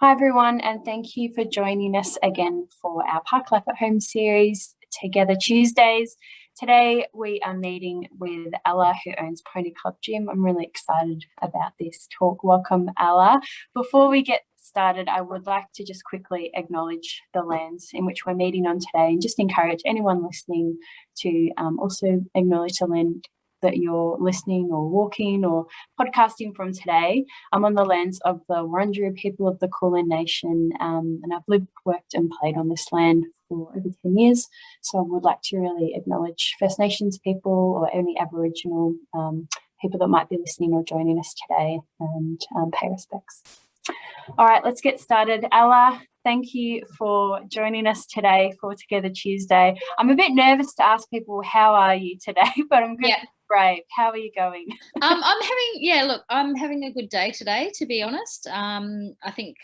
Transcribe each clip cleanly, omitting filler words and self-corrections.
Hi everyone, and thank you for joining us again for our Parklife at Home series, Together Tuesdays. Today we are meeting with Ella, who owns Pony Club Gym. I'm really excited about this talk. Welcome, Ella. Before we get started, I would like to just quickly acknowledge the lands in which we're meeting on today and just encourage anyone listening to also acknowledge the land that you're listening or walking or podcasting from today. I'm on the lands of the Wurundjeri people of the Kulin Nation, and I've lived, worked and played on this land for over 10 years. So I would like to really acknowledge First Nations people or any Aboriginal people that might be listening or joining us today, and pay respects. All right, let's get started. Ella, thank you for joining us today for Together Tuesday. I'm a bit nervous to ask people, how are you today? But I'm good. Yeah. Brave. How are you going? I'm having a good day today, to be honest. I think,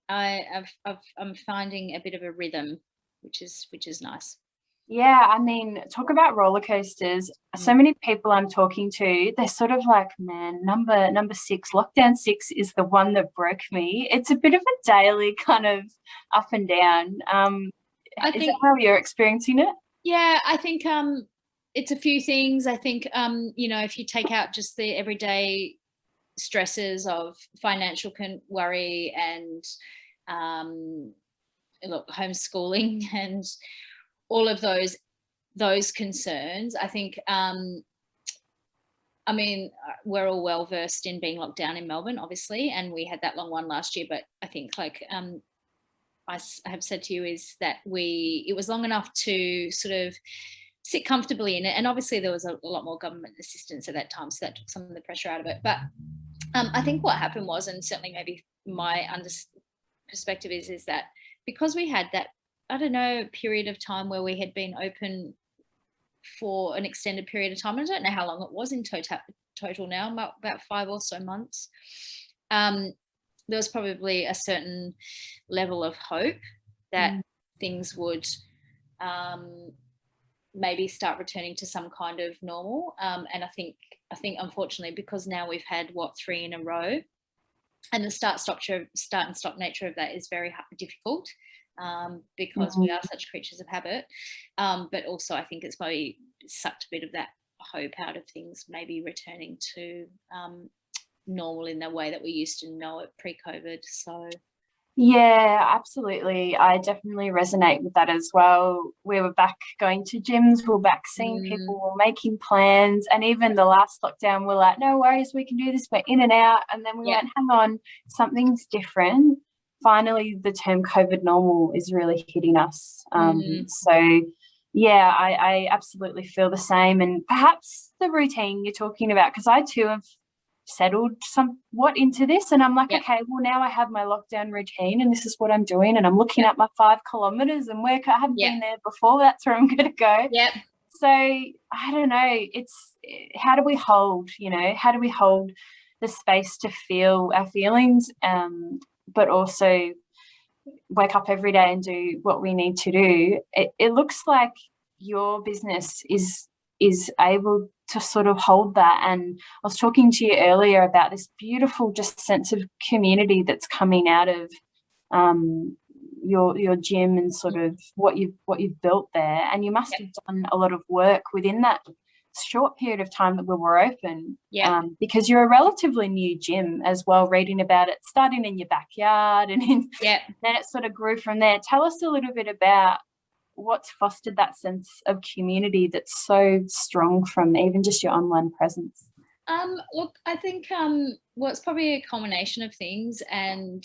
I'm finding a bit of a rhythm, which is nice. Yeah, I mean, talk about roller coasters. So many people I'm talking to, they're sort of like, man, number 6, lockdown 6 is the one that broke me. It's a bit of a daily kind of up and down. Is that how you're experiencing it? Yeah, I think it's a few things. I think, if you take out just the everyday stresses of financial worry and homeschooling and all of those concerns, I think, we're all well versed in being locked down in Melbourne, obviously, and we had that long one last year. But I think, I have said to you, is that it was long enough to sort of sit comfortably in it, and obviously there was a lot more government assistance at that time, so that took some of the pressure out of it. But I think what happened was, and certainly maybe my perspective is that because we had that, I don't know, period of time where we had been open for an extended period of time. I don't know how long it was in total now, about 5 or so months. There was probably a certain level of hope that things would maybe start returning to some kind of normal. And I think unfortunately, because now we've had 3 in a row, and the start and stop nature of that is very difficult, because we are such creatures of habit. But also I think it's probably sucked a bit of that hope out of things maybe returning to normal in the way that we used to know it pre-COVID. So yeah, absolutely. I definitely resonate with that as well. We were back going to gyms, we were back seeing people, we were making plans, and even the last lockdown we're like, no worries, we can do this, we're in and out. And then we went, hang on, something's different. Finally, the term COVID normal is really hitting us. So yeah, I absolutely feel the same. And perhaps the routine you're talking about, because I too have settled somewhat into this, and I'm like, okay, well, now I have my lockdown routine and this is what I'm doing, and I'm looking at my 5 kilometers and work. I haven't been there before, that's where I'm going to go. So I don't know, it's how do we hold the space to feel our feelings, but also wake up every day and do what we need to do. It looks like your business is able to sort of hold that. And I was talking to you earlier about this beautiful just sense of community that's coming out of your gym and sort of what you've built there. And you must have done a lot of work within that short period of time that we were open, because you're a relatively new gym as well, reading about it starting in your backyard, and then it sort of grew from there. Tell us a little bit about what's fostered that sense of community that's so strong from even just your online presence. Look, I think it's probably a combination of things, and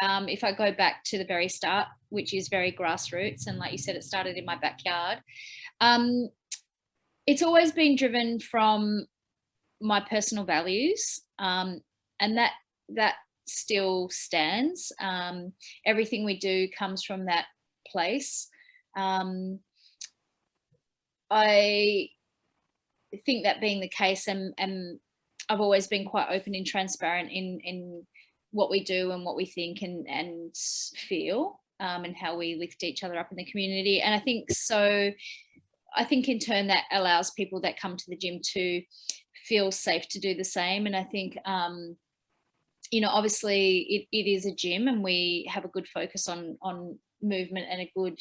if I go back to the very start, which is very grassroots, and like you said, it started in my backyard. It's always been driven from my personal values, and that still stands. Everything we do comes from that place. I think that being the case, and I've always been quite open and transparent in what we do and what we think and feel, and how we lift each other up in the community. And I think in turn that allows people that come to the gym to feel safe to do the same. And I think you know, obviously it is a gym, and we have a good focus on movement and a good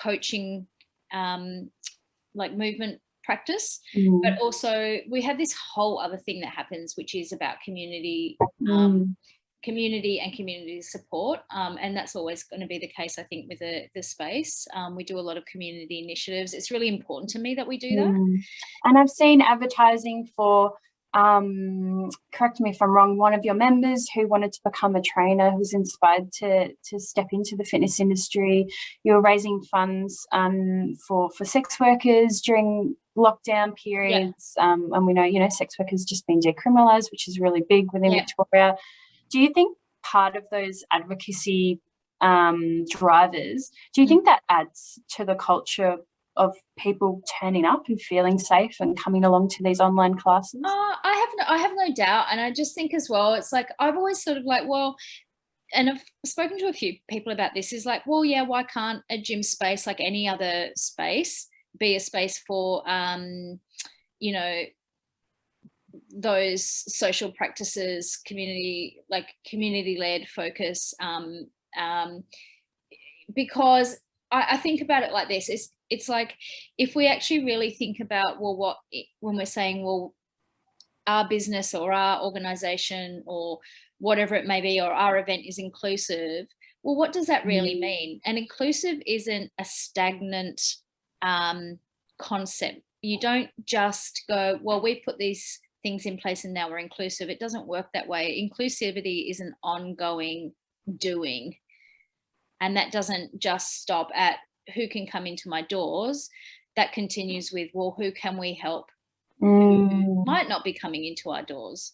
coaching, like movement practice. But also we have this whole other thing that happens, which is about community, community and community support, and that's always going to be the case, I think, with the space. We do a lot of community initiatives. It's really important to me that we do that. And I've seen advertising for, correct me if I'm wrong, one of your members who wanted to become a trainer, who was inspired to step into the fitness industry. You're raising funds for sex workers during lockdown periods, and we know, you know, sex workers just been decriminalised, which is really big within Victoria. Do you think part of those advocacy drivers, do you think that adds to the culture of people turning up and feeling safe and coming along to these online classes? I have no doubt. And I just think as well, it's like, I've always sort of like, well, and I've spoken to a few people about this, is like, well, yeah, why can't a gym space, like any other space, be a space for, you know, those social practices, community-led focus, because I think about it like this. It's like, if we actually really think about, well, when we're saying, well, our business or our organization or whatever it may be, or our event is inclusive, well, what does that really mean? And inclusive isn't a stagnant concept. You don't just go, well, we put these things in place and now we're inclusive. It doesn't work that way. Inclusivity is an ongoing doing. And that doesn't just stop at who can come into my doors. That continues with, well, who can we help who might not be coming into our doors,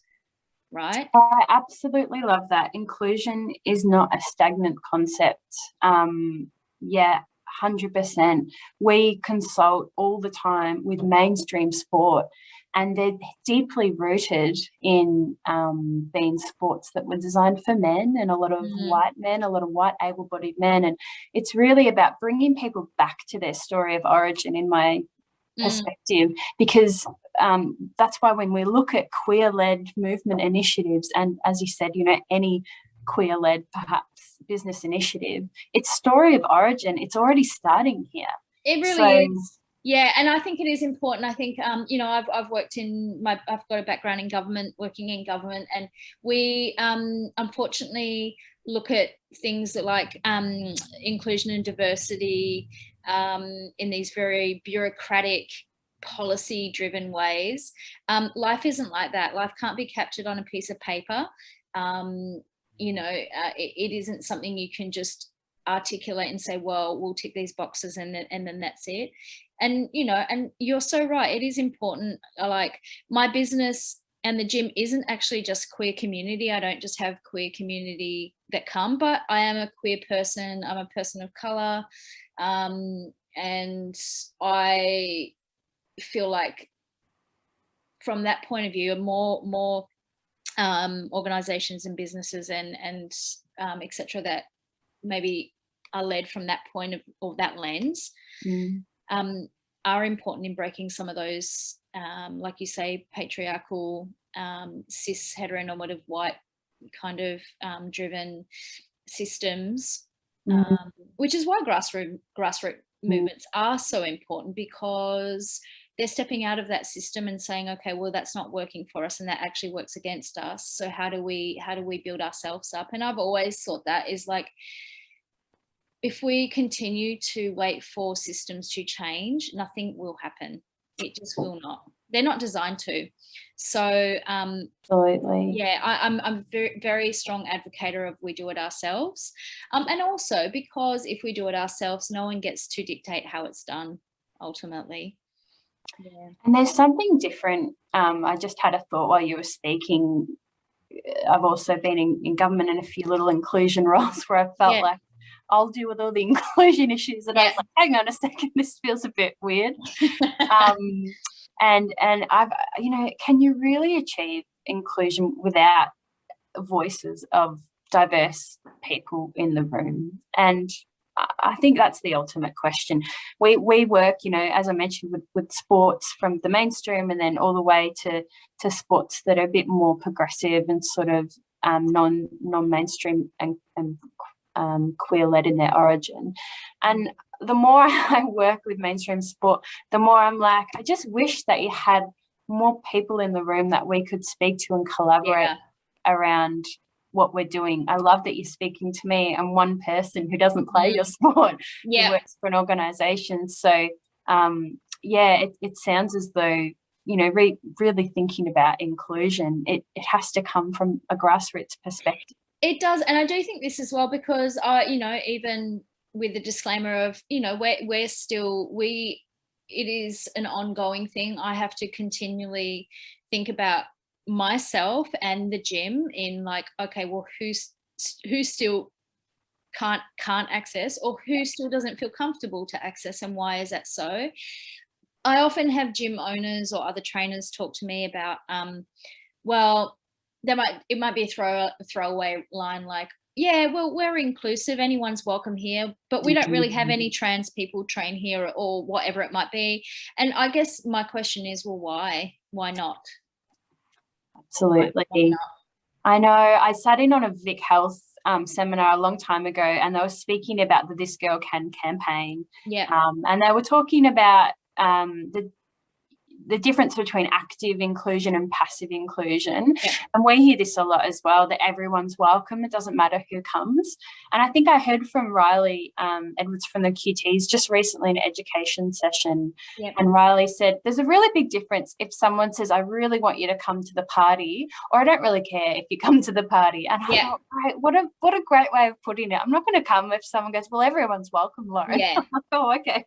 right? I absolutely love that. Inclusion is not a stagnant concept. 100%. We consult all the time with mainstream sport, and they're deeply rooted in being sports that were designed for men, and a lot of white men, a lot of white able-bodied men. And it's really about bringing people back to their story of origin, in my perspective, because that's why when we look at queer-led movement initiatives, and as you said, you know, any queer-led perhaps business initiative, it's story of origin. It's already starting here. It really is. Yeah, and I think it is important. I think, you know, I've worked I've got a background in government, working in government, and we unfortunately look at things like inclusion and diversity in these very bureaucratic, policy-driven ways. Life isn't like that. Life can't be captured on a piece of paper. You know, it isn't something you can just articulate and say, well, we'll tick these boxes and then that's it. And, you know, and you're so right. It is important. Like, my business and the gym isn't actually just queer community. I don't just have queer community that come, but I am a queer person. I'm a person of color. And I feel like from that point of view, more organizations and businesses and etc. that maybe are led from that point of, or that lens, are important in breaking some of those, like you say, patriarchal, cis, heteronormative, white kind of driven systems, which is why grassroots movements are so important, because they're stepping out of that system and saying, okay, well, that's not working for us and that actually works against us. So how do we build ourselves up? And I've always thought that is like, if we continue to wait for systems to change, nothing will happen. It just will not. They're not designed to. So absolutely. Yeah, I'm a very, very strong advocator of we do it ourselves. And also because if we do it ourselves, no one gets to dictate how it's done ultimately. Yeah. And there's something different. I just had a thought while you were speaking. I've also been in government in a few little inclusion roles where I felt like I'll deal with all the inclusion issues, and I was like, hang on a second, this feels a bit weird. And I've, you know, can you really achieve inclusion without voices of diverse people in the room? And I think that's the ultimate question. We work, you know, as I mentioned, with sports from the mainstream and then all the way to sports that are a bit more progressive and sort of non-mainstream and queer-led in their origin. And the more I work with mainstream sport, the more I'm like, I just wish that you had more people in the room that we could speak to and collaborate around what we're doing. I love that you're speaking to me. I'm one person who doesn't play your sport, who works for an organisation. So, it sounds as though, you know, really thinking about inclusion, it has to come from a grassroots perspective. It does, and I do think this as well, because you know, even with the disclaimer of, you know, we're still, it is an ongoing thing. I have to continually think about myself and the gym in like, okay, well, who still can't access, or who still doesn't feel comfortable to access, and why is that so? I often have gym owners or other trainers talk to me about, well, it might be a throwaway line like, yeah, well, we're inclusive, anyone's welcome here, but we don't really have any trans people train here, or whatever it might be. And I guess my question is, well, why not? Absolutely. Why not? I know I sat in on a Vichealth seminar a long time ago, and they were speaking about the This Girl Can campaign. And they were talking about the difference between active inclusion and passive inclusion. And we hear this a lot as well, that everyone's welcome, it doesn't matter who comes. And I think I heard from Riley Edwards from the QTs just recently in an education session, and Riley said there's a really big difference if someone says, I really want you to come to the party, or I don't really care if you come to the party. And I thought, right, what a great way of putting it. I'm not going to come if someone goes, well, everyone's welcome, Lauren. I'm like, oh, okay.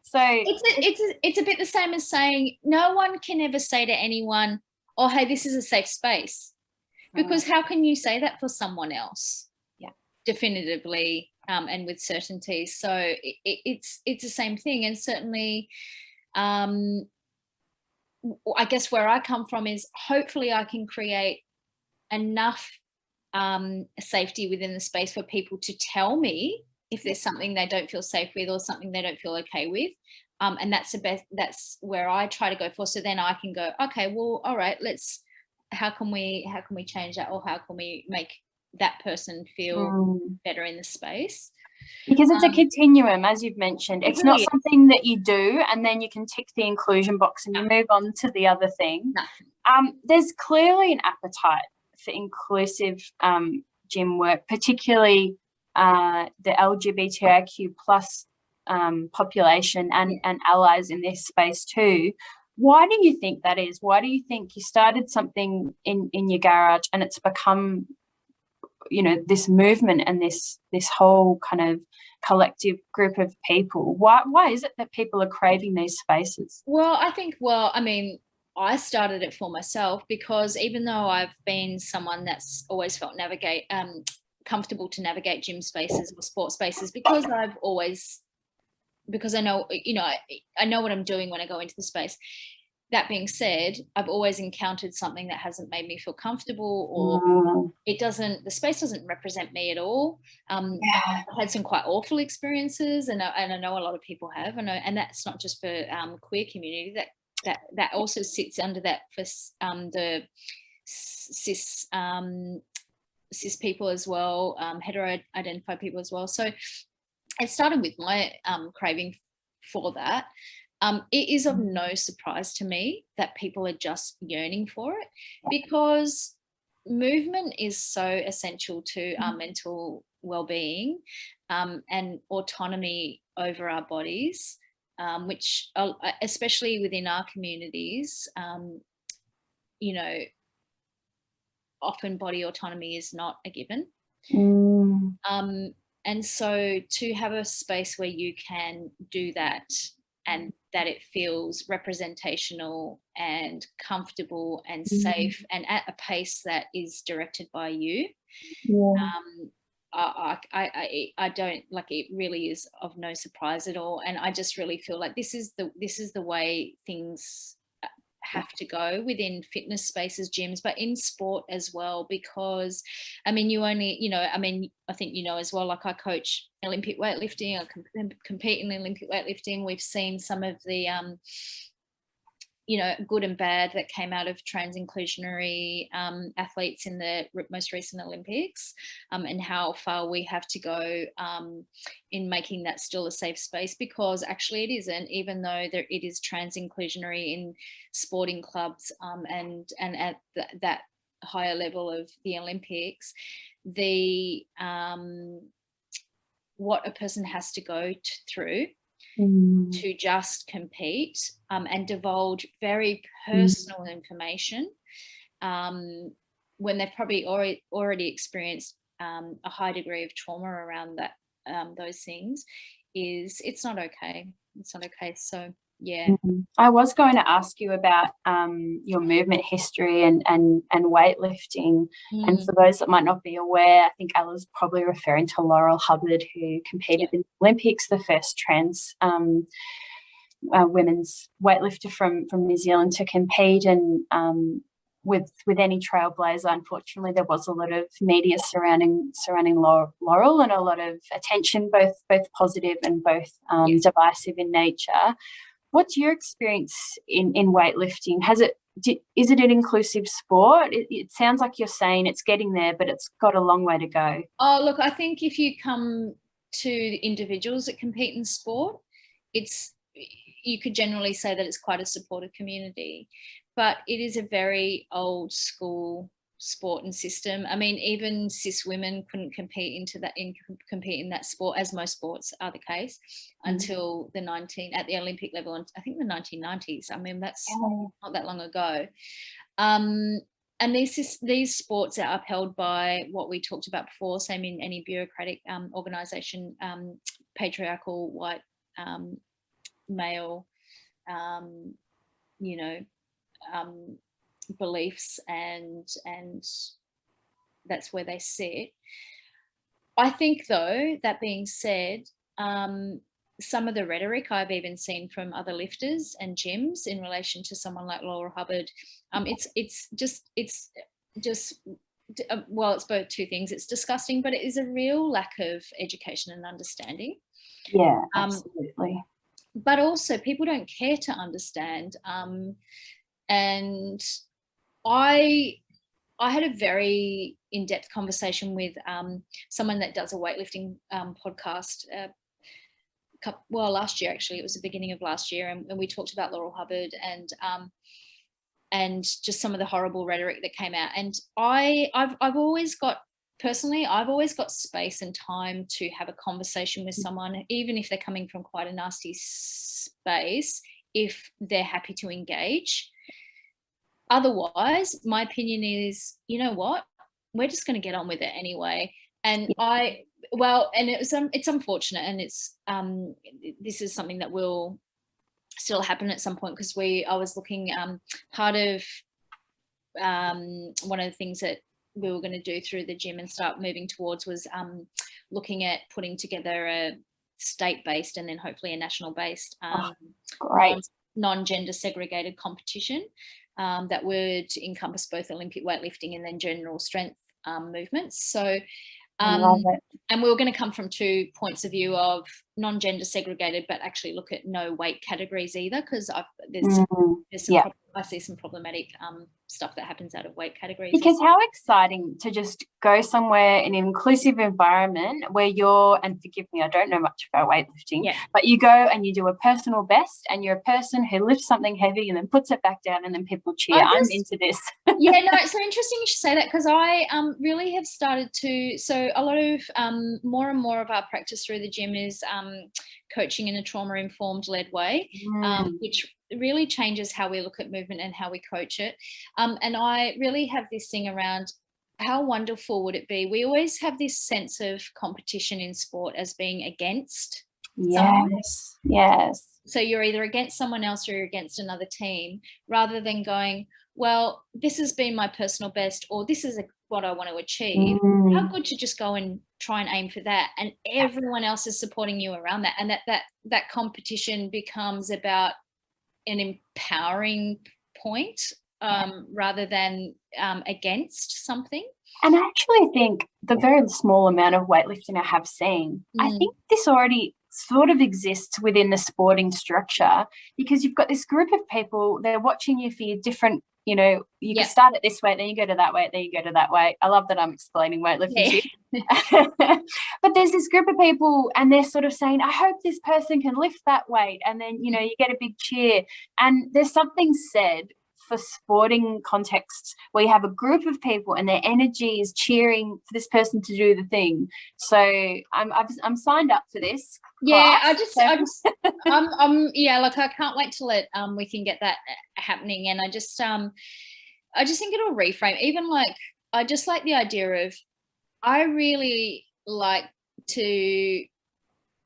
So it's a bit the same as saying no one can ever say to anyone, oh, hey, this is a safe space, because how can you say that for someone else definitively and with certainty? So it's the same thing. And certainly I guess where I come from is hopefully I can create enough safety within the space for people to tell me if there's something they don't feel safe with, or something they don't feel okay with. And that's that's where I try to go for. So then I can go, okay, well, all right, how can we change that, or how can we make that person feel better in the space? Because it's a continuum, as you've mentioned. It's not something that you do and then you can tick the inclusion box and you move on to the other thing. There's clearly an appetite for inclusive gym work, particularly the LGBTIQ plus population and allies in this space too. Why do you think that is? Why do you think you started something in your garage and it's become, you know, this movement and this whole kind of collective group of people? Why is it that people are craving these spaces? Well, I mean, I started it for myself, because even though I've been someone that's always felt comfortable to navigate gym spaces or sports spaces, because I know, you know, I know what I'm doing when I go into the space. That being said, I've always encountered something that hasn't made me feel comfortable, or the space doesn't represent me at all. I've had some quite awful experiences, and I know a lot of people have, and that's not just for queer community. That also sits under that for the cis people as well, hetero-identified people as well. So it started with my craving for that. It is of no surprise to me that people are just yearning for it, because movement is so essential to our mental well-being and autonomy over our bodies, which especially within our communities, you know, often body autonomy is not a given. And so to have a space where you can do that, and that it feels representational and comfortable and safe and at a pace that is directed by you, I don't, like, it really is of no surprise at all. And I just really feel like this is the way things have to go within fitness spaces, gyms, but in sport as well, because I mean, I think as well, like I coach Olympic weightlifting, I compete in Olympic weightlifting. We've seen some of the good and bad that came out of trans-inclusionary athletes in the most recent Olympics, and how far we have to go in making that still a safe space, because actually it isn't, even though it is trans-inclusionary in sporting clubs and at that higher level of the Olympics. The what a person has to go through to just compete and divulge very personal information when they've probably already experienced a high degree of trauma around that, those things, it's not okay. It's not okay. So yeah. I was going to ask you about your movement history and weightlifting. And for those that might not be aware, I think Ella's probably referring to Laurel Hubbard, who competed in the Olympics, the first trans women's weightlifter from New Zealand to compete. And with any trailblazer, unfortunately, there was a lot of media surrounding Laurel, and a lot of attention, both positive and both divisive in nature. What's your experience in weightlifting? Is it an inclusive sport? It sounds like you're saying it's getting there, but it's got a long way to go. Oh, look, I think if you come to the individuals that compete in sport, you could generally say that it's quite a supportive community, but it is a very old school sport and system. I mean, even cis women couldn't compete in that sport, as most sports are the case, until at the Olympic level, and I think the 1990s. I mean, that's not that long ago. And these sports are upheld by what we talked about before, same in any bureaucratic organisation, patriarchal, white, male, beliefs, and that's where they sit. I think, though, that being said, some of the rhetoric I've even seen from other lifters and gyms in relation to someone like Laura Hubbard, it's both two things. It's disgusting, but it is a real lack of education and understanding. Yeah, absolutely. But also, people don't care to understand. And I had a very in-depth conversation with someone that does a weightlifting podcast last year, actually. It was the beginning of last year, and we talked about Laurel Hubbard and just some of the horrible rhetoric that came out. And I've always got space and time to have a conversation with someone, even if they're coming from quite a nasty space, if they're happy to engage. Otherwise, my opinion is, you know what, we're just going to get on with it anyway. And it's unfortunate, and this is something that will still happen at some point, because I was looking, part of one of the things that we were going to do through the gym and start moving towards was looking at putting together a state-based and then hopefully a national-based non-gender segregated competition that would encompass both Olympic weightlifting and then general strength movements. So, and we were going to come from 2 points of view of non-gender segregated, but actually look at no weight categories either, because I see some problematic stuff that happens out of weight categories. Because how exciting to just go somewhere in an inclusive environment where and forgive me, I don't know much about weightlifting, but you go and you do a personal best, and you're a person who lifts something heavy and then puts it back down, and then people cheer. I'm into this. It's so interesting you should say that, because I really have started to, so a lot of more and more of our practice through the gym is coaching in a trauma-informed led way, which really changes how we look at movement and how we coach it. And I really have this thing around how wonderful would it be? We always have this sense of competition in sport as being against someone. Yes. So you're either against someone else or you're against another team, rather than going, well, this has been my personal best, or this is what I want to achieve. How good to just go and try and aim for that, and everyone else is supporting you around that, and that competition becomes about an empowering point rather than against something. And I actually think the very small amount of weightlifting I have seen, I think this already sort of exists within the sporting structure, because you've got this group of people, they're watching you for your different, you know, you can start it this way, then you go to that way, then you go to that way. I love that I'm explaining weightlifting to you. But there's this group of people and they're sort of saying, I hope this person can lift that weight. And then, you know, you get a big cheer. And there's something said for sporting contexts where you have a group of people and their energy is cheering for this person to do the thing. So I'm signed up for this class. Like I can't wait till we can get that happening. And I just think it'll reframe, even like, I just like the idea of, I really like to,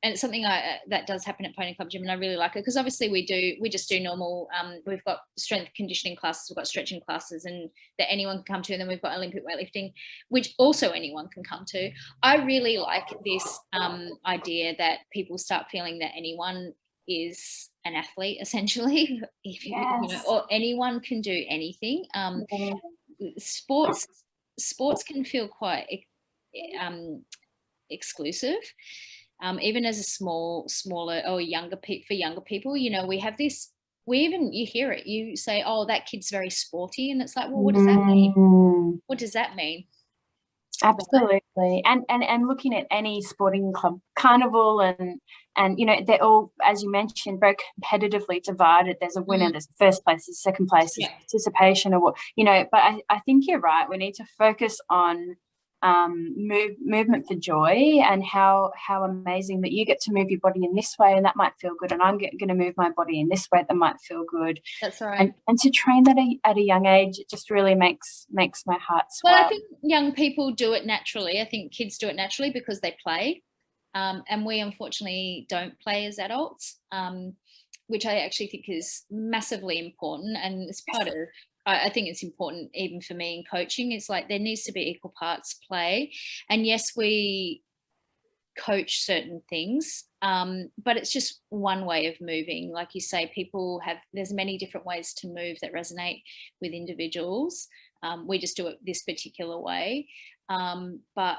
and it's something that does happen at Pony Club Gym, and I really like it, because obviously we just do normal, we've got strength conditioning classes, we've got stretching classes, and that anyone can come to, and then we've got Olympic weightlifting, which also anyone can come to. I really like this idea that people start feeling that anyone is an athlete, essentially, if you know, or anyone can do anything. Sports can feel quite exclusive. Even as a smaller or younger people, you know, we have this, you hear it, you say, oh, that kid's very sporty, and it's like, well, what does that mean? What does that mean? Absolutely. And looking at any sporting club, carnival, and you know, they're all, as you mentioned, very competitively divided. There's a winner, there's first place, there's second place, there's participation, or what, you know. But I think you're right. We need to focus on movement for joy, and how amazing that you get to move your body in this way and that might feel good, and I'm going to move my body in this way that might feel good. That's right. And to train that at a young age, it just really makes my heart swell. Well, I think young people do it naturally. I think kids do it naturally because they play, and we unfortunately don't play as adults, which I actually think is massively important, and it's part of, I think it's important even for me in coaching. It's like there needs to be equal parts play. And yes, we coach certain things, but it's just one way of moving. Like you say, there's many different ways to move that resonate with individuals. We just do it this particular way. But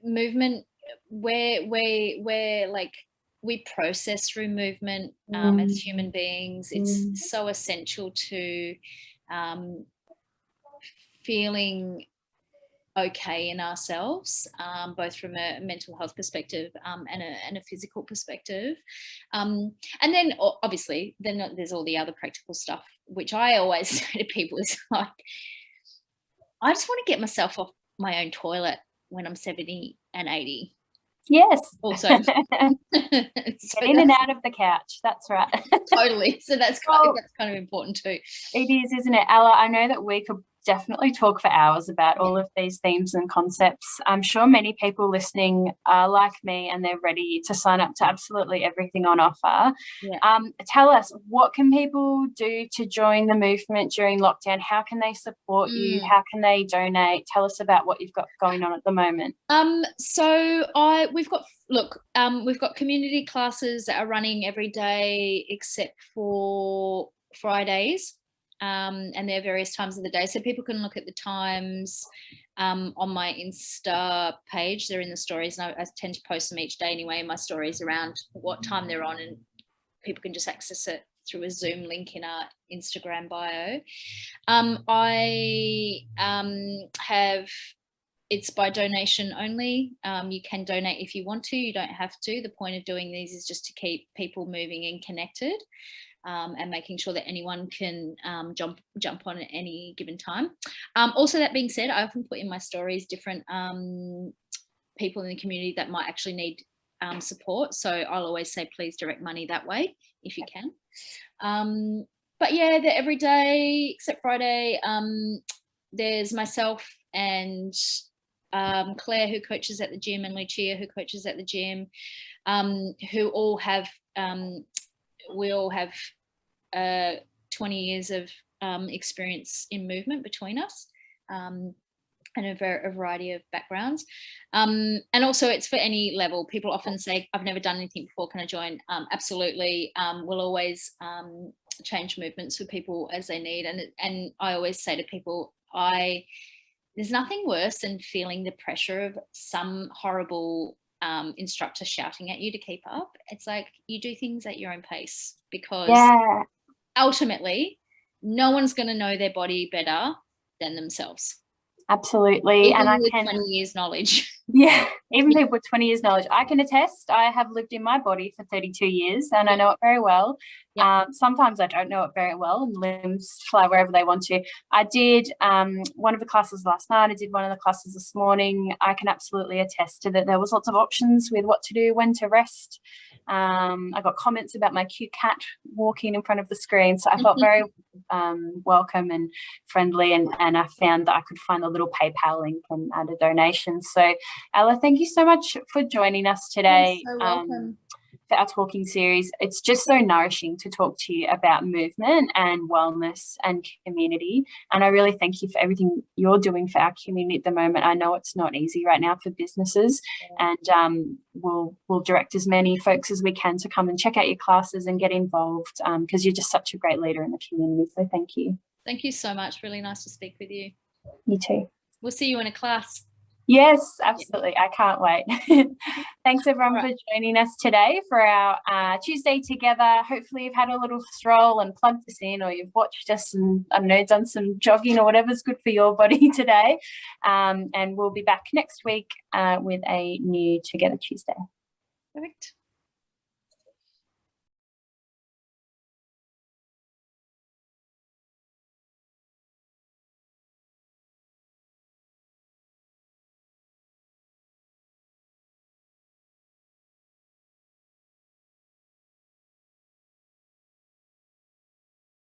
movement, where like, we process through movement as human beings. It's so essential to feeling okay in ourselves, both from a mental health perspective and a physical perspective. And then obviously then there's all the other practical stuff, which I always say to people is like, I just want to get myself off my own toilet when I'm 70 and 80. Yes. Also, get in and out of the couch. That's right. Totally. So that's kind of important too. It is, isn't it, Ella? I know that we could definitely talk for hours about all of these themes and concepts. I'm sure many people listening are like me, and they're ready to sign up to absolutely everything on offer. Tell us, what can people do to join the movement during lockdown? How can they support you? How can they donate? Tell us about what you've got going on at the moment. We've got community classes that are running every day except for Fridays. And there are various times of the day, so people can look at the times on my Insta page. They're in the stories, and I tend to post them each day anyway in my stories around what time they're on, and people can just access it through a Zoom link in our Instagram bio. It's by donation only. You can donate if you want to, you don't have to. The point of doing these is just to keep people moving and connected. And making sure that anyone can jump on at any given time. Also, that being said, I often put in my stories different people in the community that might actually need support. So I'll always say, please direct money that way if you can. But yeah, they're every day except Friday. There's myself and Claire, who coaches at the gym, and Lucia, who coaches at the gym, who all have, we all have 20 years of experience in movement between us. and a variety of backgrounds. And also it's for any level. People often say, I've never done anything before, can I join? Absolutely. We'll always change movements for people as they need. And I always say to people, there's nothing worse than feeling the pressure of some horrible instructor shouting at you to keep up. It's like, you do things at your own pace, because ultimately no one's going to know their body better than themselves. Absolutely. Even and with 20 years knowledge. Yeah, even people with 20 years knowledge. I can attest, I have lived in my body for 32 years and I know it very well. Sometimes I don't know it very well and limbs fly wherever they want to. I did one of the classes last night. I did one of the classes this morning. I can absolutely attest to that. There was lots of options with what to do, when to rest. I got comments about my cute cat walking in front of the screen. So I felt very welcome and friendly, and I found that I could find a little PayPal link and add a donation. So Ella, thank you so much for joining us today. You're so welcome. For our talking series. It's just so nourishing to talk to you about movement and wellness and community. And I really thank you for everything you're doing for our community at the moment. I know it's not easy right now for businesses, and we'll direct as many folks as we can to come and check out your classes and get involved, because you're just such a great leader in the community. So thank you. Thank you so much. Really nice to speak with you. You too. We'll see you in a class. Yes, absolutely. I can't wait. Thanks everyone for joining us today for our Tuesday together. Hopefully you've had a little stroll and plugged us in, or you've watched us and, I don't know, done some jogging or whatever's good for your body today. And we'll be back next week with a new Together Tuesday. Perfect.